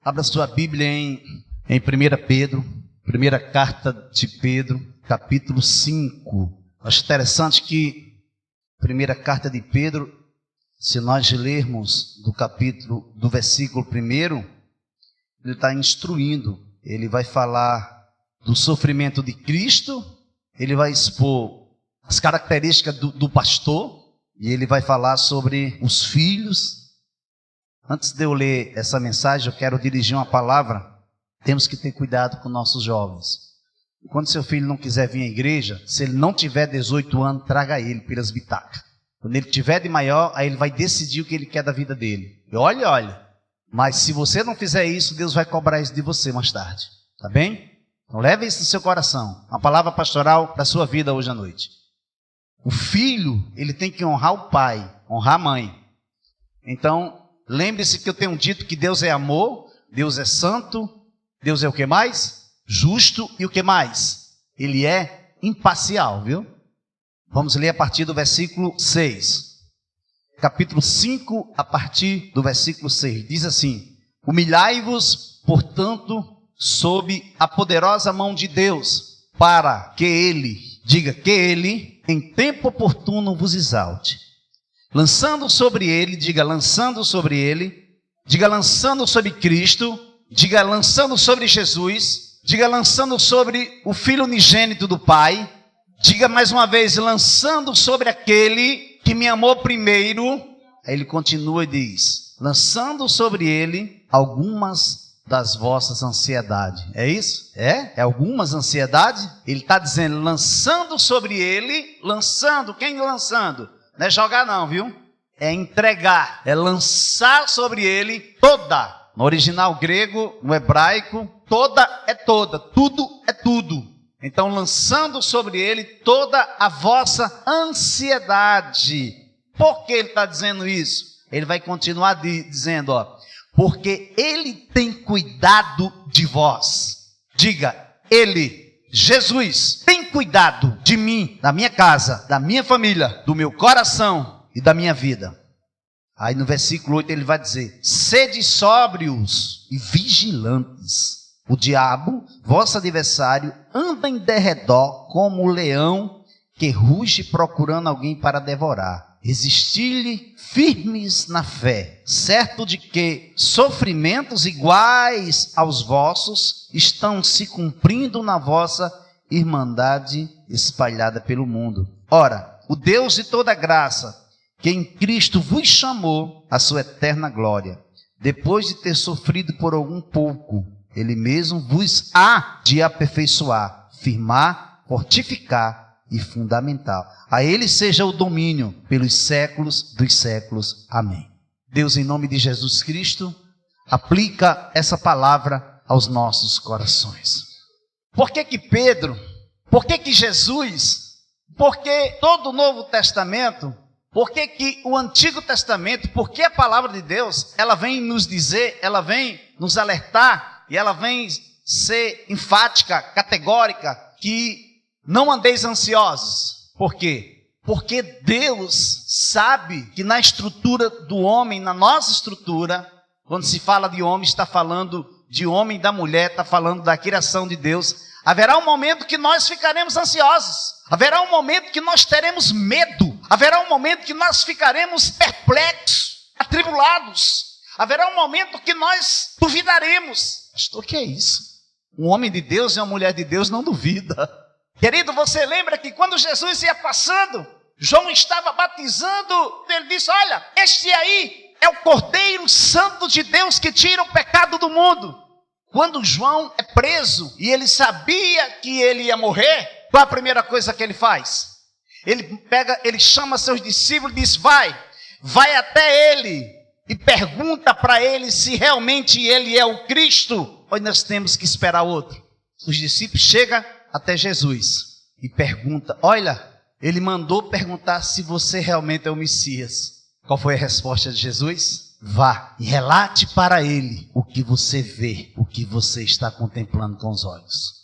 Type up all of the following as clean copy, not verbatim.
Abra sua Bíblia em 1 Pedro, primeira carta de Pedro, capítulo 5. Acho interessante que primeira carta de Pedro, se nós lermos do versículo 1, ele está instruindo, ele vai falar do sofrimento de Cristo, ele vai expor as características do pastor, e ele vai falar sobre os filhos. Antes de eu ler essa mensagem, eu quero dirigir uma palavra. Temos que ter cuidado com nossos jovens. Quando seu filho não quiser vir à igreja, se ele não tiver 18 anos, traga ele pelas bitacas. Quando ele tiver de maior, aí ele vai decidir o que ele quer da vida dele. E olha, mas se você não fizer isso, Deus vai cobrar isso de você mais tarde. Tá bem? Então leve isso no seu coração. Uma palavra pastoral para a sua vida hoje à noite. O filho, ele tem que honrar o pai, honrar a mãe. Então, lembre-se que eu tenho dito que Deus é amor, Deus é santo, Deus é o que mais? Justo, e o que mais? Ele é imparcial, viu? Vamos ler a partir do versículo 6. Capítulo 5, a partir do versículo 6. Diz assim: humilhai-vos, portanto, sob a poderosa mão de Deus, para que Ele, diga que Ele, em tempo oportuno vos exalte. Lançando sobre Ele, diga lançando sobre Ele, diga lançando sobre Cristo, diga lançando sobre Jesus, diga lançando sobre o Filho unigênito do Pai, diga mais uma vez, lançando sobre aquele que me amou primeiro. Aí ele continua e diz, lançando sobre Ele algumas das vossas ansiedades. É isso? É algumas ansiedades? Ele está dizendo, lançando sobre Ele, lançando, quem lançando? Não é jogar não, viu? É entregar, é lançar sobre Ele toda. No original grego, no hebraico, toda é toda, tudo é tudo. Então, lançando sobre Ele toda a vossa ansiedade. Por que ele está dizendo isso? Ele vai continuar dizendo, porque Ele tem cuidado de vós. Diga, Ele, Jesus, tem cuidado de mim, da minha casa, da minha família, do meu coração e da minha vida. Aí no versículo 8 ele vai dizer, sede sóbrios e vigilantes. O diabo, vosso adversário, anda em derredor como o leão que ruge procurando alguém para devorar. Resisti-lhe firmes na fé, certo de que sofrimentos iguais aos vossos estão se cumprindo na vossa irmandade espalhada pelo mundo. Ora, o Deus de toda graça, que em Cristo vos chamou à sua eterna glória, depois de ter sofrido por algum pouco, Ele mesmo vos há de aperfeiçoar, firmar, fortificar e fundamental. A Ele seja o domínio pelos séculos dos séculos. Amém. Deus, em nome de Jesus Cristo, aplica essa palavra aos nossos corações. Por que Pedro? Por que Jesus? Por que todo o Novo Testamento? Por que o Antigo Testamento? Porque a palavra de Deus, ela vem nos dizer, ela vem nos alertar, e ela vem ser enfática, categórica, que não andeis ansiosos. Por quê? Porque Deus sabe que na estrutura do homem, na nossa estrutura, quando se fala de homem, está falando de homem e da mulher, está falando da criação de Deus. Haverá um momento que nós ficaremos ansiosos. Haverá um momento que nós teremos medo. Haverá um momento que nós ficaremos perplexos, atribulados. Haverá um momento que nós duvidaremos. Pastor, o que é isso? Um homem de Deus e uma mulher de Deus não duvida. Querido, você lembra que quando Jesus ia passando, João estava batizando, ele disse, olha, este aí é o Cordeiro Santo de Deus que tira o pecado do mundo. Quando João é preso e ele sabia que ele ia morrer, qual a primeira coisa que ele faz? Ele chama seus discípulos e diz, vai até ele e pergunta para ele se realmente ele é o Cristo, ou nós temos que esperar outro. Os discípulos chegam até Jesus e perguntam, olha, ele mandou perguntar se você realmente é o Messias. Qual foi a resposta de Jesus? Vá e relate para ele o que você vê, o que você está contemplando com os olhos.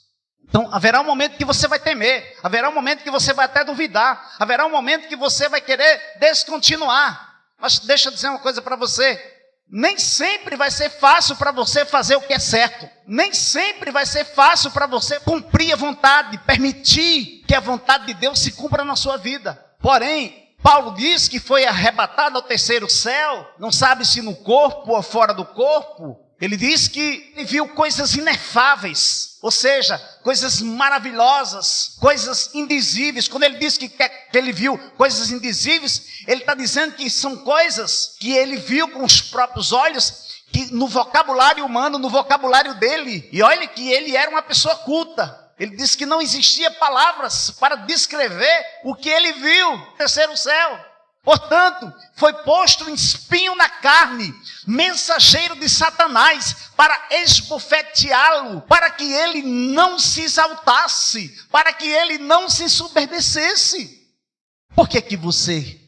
Então haverá um momento que você vai temer, haverá um momento que você vai até duvidar, haverá um momento que você vai querer descontinuar. Mas deixa eu dizer uma coisa para você, Nem sempre vai ser fácil para você fazer o que é certo. Nem sempre vai ser fácil para você cumprir a vontade, permitir que a vontade de Deus se cumpra na sua vida. Porém, Paulo diz que foi arrebatado ao terceiro céu, não sabe se no corpo ou fora do corpo. Ele diz que ele viu coisas inefáveis, ou seja, coisas maravilhosas, coisas indizíveis. Quando ele diz que ele viu coisas indizíveis, ele está dizendo que são coisas que ele viu com os próprios olhos, que no vocabulário humano, no vocabulário dele, e olha que ele era uma pessoa culta. Ele disse que não existia palavras para descrever o que ele viu no terceiro céu. Portanto, foi posto um espinho na carne, mensageiro de Satanás, para esbofeteá-lo, para que ele não se exaltasse, para que ele não se ensoberbecesse. Por que você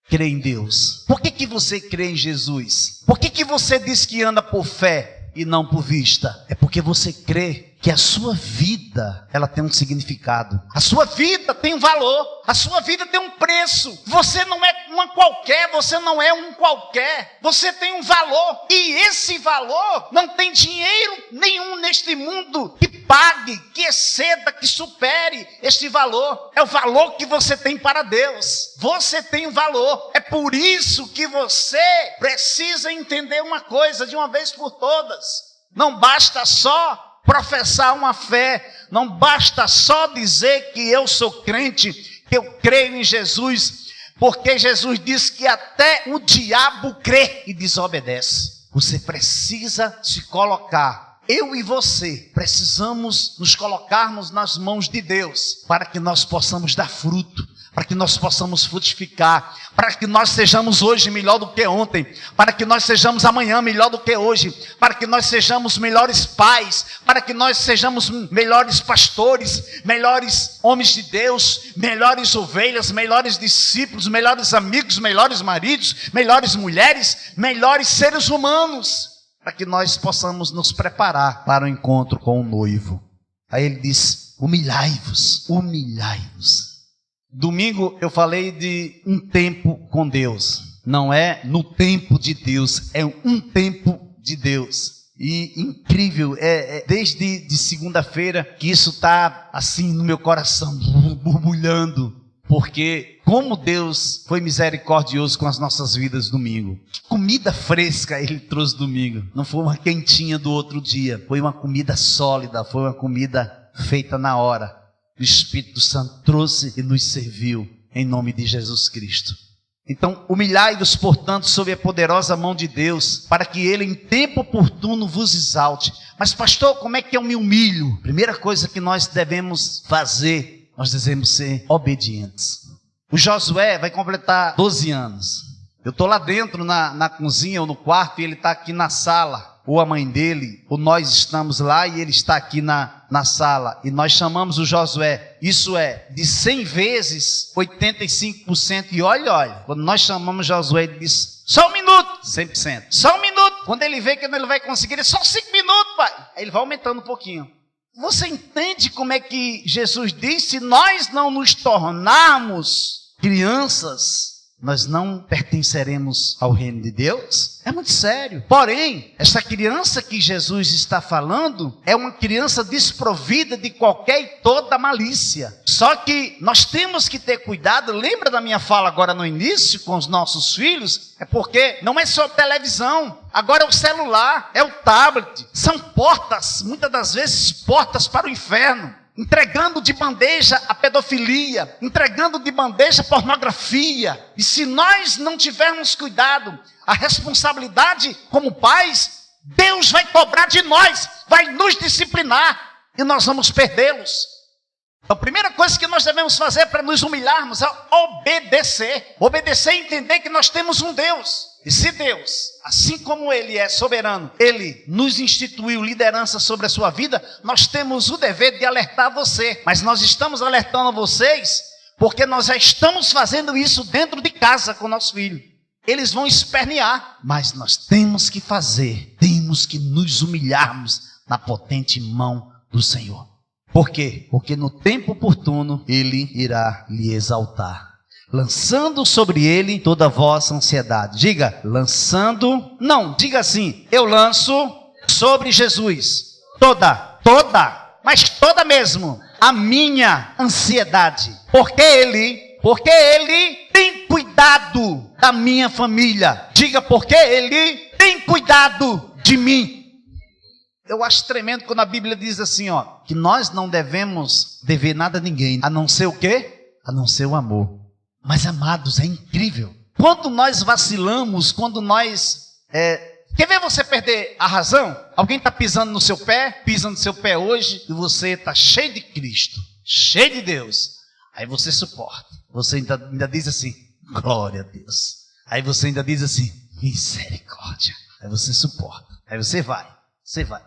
crê em Deus? Por que você crê em Jesus? Por que você diz que anda por fé e não por vista? É porque você crê que a sua vida, ela tem um significado. A sua vida tem um valor. A sua vida tem um preço. Você não é uma qualquer, você não é um qualquer. Você tem um valor. E esse valor não tem dinheiro nenhum neste mundo que pague, que exceda, que supere este valor. É o valor que você tem para Deus. Você tem um valor. É por isso que você precisa entender uma coisa de uma vez por todas. Não basta só professar uma fé, não basta só dizer que eu sou crente, que eu creio em Jesus, porque Jesus diz que até o diabo crê e desobedece. Você precisa se colocar, eu e você, precisamos nos colocarmos nas mãos de Deus, para que nós possamos dar fruto, para que nós possamos frutificar, para que nós sejamos hoje melhor do que ontem, para que nós sejamos amanhã melhor do que hoje, para que nós sejamos melhores pais, para que nós sejamos melhores pastores, melhores homens de Deus, melhores ovelhas, melhores discípulos, melhores amigos, melhores maridos, melhores mulheres, melhores seres humanos, para que nós possamos nos preparar para o encontro com o noivo. Aí ele diz: humilhai-vos, humilhai-vos. Domingo eu falei de um tempo com Deus. Não é no tempo de Deus, é um tempo de Deus. E incrível, desde de segunda-feira que isso está assim no meu coração, borbulhando. Porque como Deus foi misericordioso com as nossas vidas domingo. Que comida fresca Ele trouxe domingo. Não foi uma quentinha do outro dia, foi uma comida sólida, foi uma comida feita na hora. O Espírito Santo trouxe e nos serviu em nome de Jesus Cristo. Então, humilhai-vos, portanto, sob a poderosa mão de Deus, para que Ele em tempo oportuno vos exalte. Mas pastor, como é que eu me humilho? Primeira coisa que nós devemos fazer, nós devemos ser obedientes. O Josué vai completar 12 anos. Eu estou lá dentro na cozinha ou no quarto e ele está aqui na sala. Ou a mãe dele, ou nós estamos lá e ele está aqui na sala. E nós chamamos o Josué, isso é, de 100 vezes 85%. E olha, quando nós chamamos Josué, ele diz, só um minuto, 100%. Só um minuto. Quando ele vê que ele vai conseguir, ele só 5 minutos, pai. Aí ele vai aumentando um pouquinho. Você entende como é que Jesus disse? Se nós não nos tornarmos crianças, nós não pertenceremos ao reino de Deus? É muito sério. Porém, essa criança que Jesus está falando é uma criança desprovida de qualquer e toda malícia. Só que nós temos que ter cuidado. Lembra da minha fala agora no início com os nossos filhos? É porque não é só televisão. Agora é o celular, é o tablet. São portas, muitas das vezes portas para o inferno. Entregando de bandeja a pedofilia, entregando de bandeja a pornografia. E se nós não tivermos cuidado, a responsabilidade como pais, Deus vai cobrar de nós, vai nos disciplinar e nós vamos perdê-los. Então, a primeira coisa que nós devemos fazer para nos humilharmos é obedecer. Obedecer e entender que nós temos um Deus. E se Deus, assim como Ele é soberano, Ele nos instituiu liderança sobre a sua vida, nós temos o dever de alertar você. Mas nós estamos alertando vocês porque nós já estamos fazendo isso dentro de casa com o nosso filho. Eles vão espernear, mas nós temos que fazer, temos que nos humilharmos na potente mão do Senhor. Por quê? Porque no tempo oportuno Ele irá lhe exaltar. lançando sobre ele toda a vossa ansiedade. Diga, lançando, não, diga assim, eu lanço sobre Jesus toda, mas toda mesmo, a minha ansiedade. Porque ele tem cuidado da minha família. Diga, porque ele tem cuidado de mim. Eu acho tremendo quando a Bíblia diz assim, que nós não devemos dever nada a ninguém, a não ser o quê? A não ser o amor. Mas, amados, é incrível. Quando nós vacilamos, quando nós... Quer ver você perder a razão? Alguém está pisando no seu pé, pisa no seu pé hoje, e você está cheio de Cristo, cheio de Deus. Aí você suporta. Você ainda diz assim, glória a Deus. Aí você ainda diz assim, misericórdia. Aí você suporta. Aí você vai.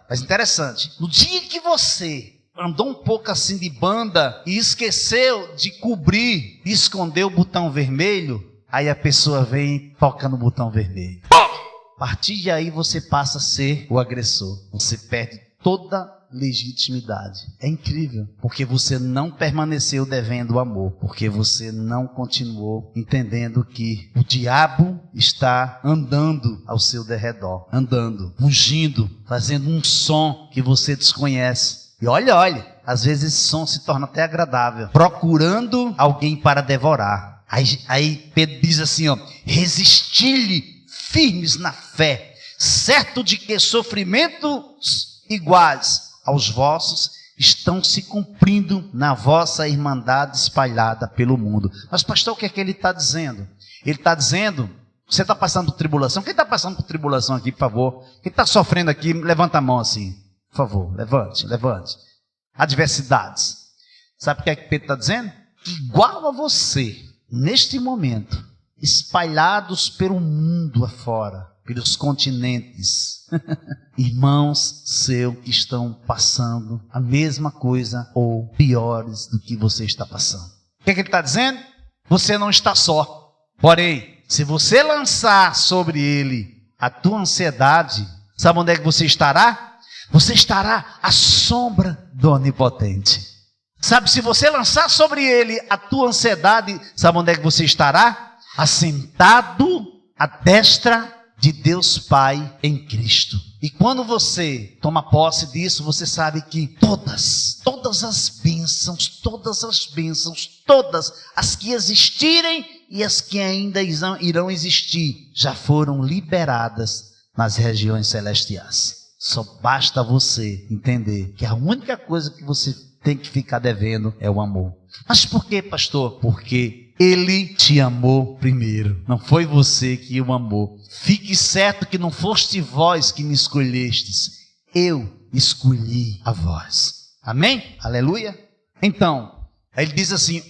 Mas interessante, no dia que você andou um pouco assim de banda e esqueceu de cobrir, de esconder o botão vermelho, aí a pessoa vem e toca no botão vermelho. A partir de aí você passa a ser o agressor. Você perde toda legitimidade. É incrível, porque você não permaneceu devendo o amor, porque você não continuou entendendo que o diabo está andando ao seu derredor, andando, ungindo, fazendo um som que você desconhece. E olha, às vezes esse som se torna até agradável, procurando alguém para devorar. Aí Pedro diz assim, resisti-lhe firmes na fé, certo de que sofrimentos iguais aos vossos estão se cumprindo na vossa irmandade espalhada pelo mundo. Mas pastor, o que é que ele está dizendo? Ele está dizendo, você está passando por tribulação? Quem está passando por tribulação aqui, por favor? Quem está sofrendo aqui, levanta a mão assim, por favor, levante. Adversidades. Sabe o que é que Pedro está dizendo? Igual a você, neste momento, espalhados pelo mundo afora, pelos continentes, irmãos seus que estão passando a mesma coisa ou piores do que você está passando. O que é que ele está dizendo? Você não está só. Porém, se você lançar sobre ele a tua ansiedade, sabe onde é que você estará? Você estará à sombra do Onipotente. Sabe, se você lançar sobre ele a tua ansiedade, sabe onde é que você estará? Assentado à destra de Deus Pai em Cristo. E quando você toma posse disso, você sabe que todas as bênçãos, todas as que existirem e as que ainda irão existir, já foram liberadas nas regiões celestiais. Só basta você entender que a única coisa que você tem que ficar devendo é o amor. Mas por quê, pastor? Porque ele te amou primeiro, não foi você que o amou. Fique certo que não foste vós que me escolhestes, eu escolhi a vós. Amém? Aleluia? Então, aí ele diz assim,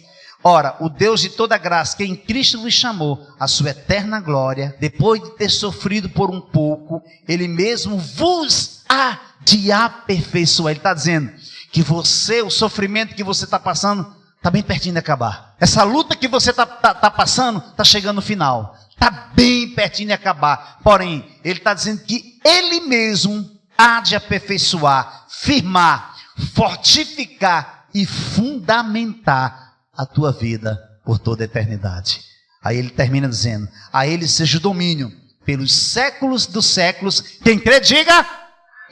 ora, o Deus de toda graça, que em Cristo vos chamou a sua eterna glória, depois de ter sofrido por um pouco, ele mesmo vos há de aperfeiçoar. Ele está dizendo que você, o sofrimento que você está passando, está bem pertinho de acabar. Essa luta que você está passando, está chegando no final. Está bem pertinho de acabar. Porém, ele está dizendo que ele mesmo há de aperfeiçoar, firmar, fortificar e fundamentar a tua vida por toda a eternidade. Aí ele termina dizendo, a ele seja o domínio pelos séculos dos séculos. Quem crê, diga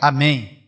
amém.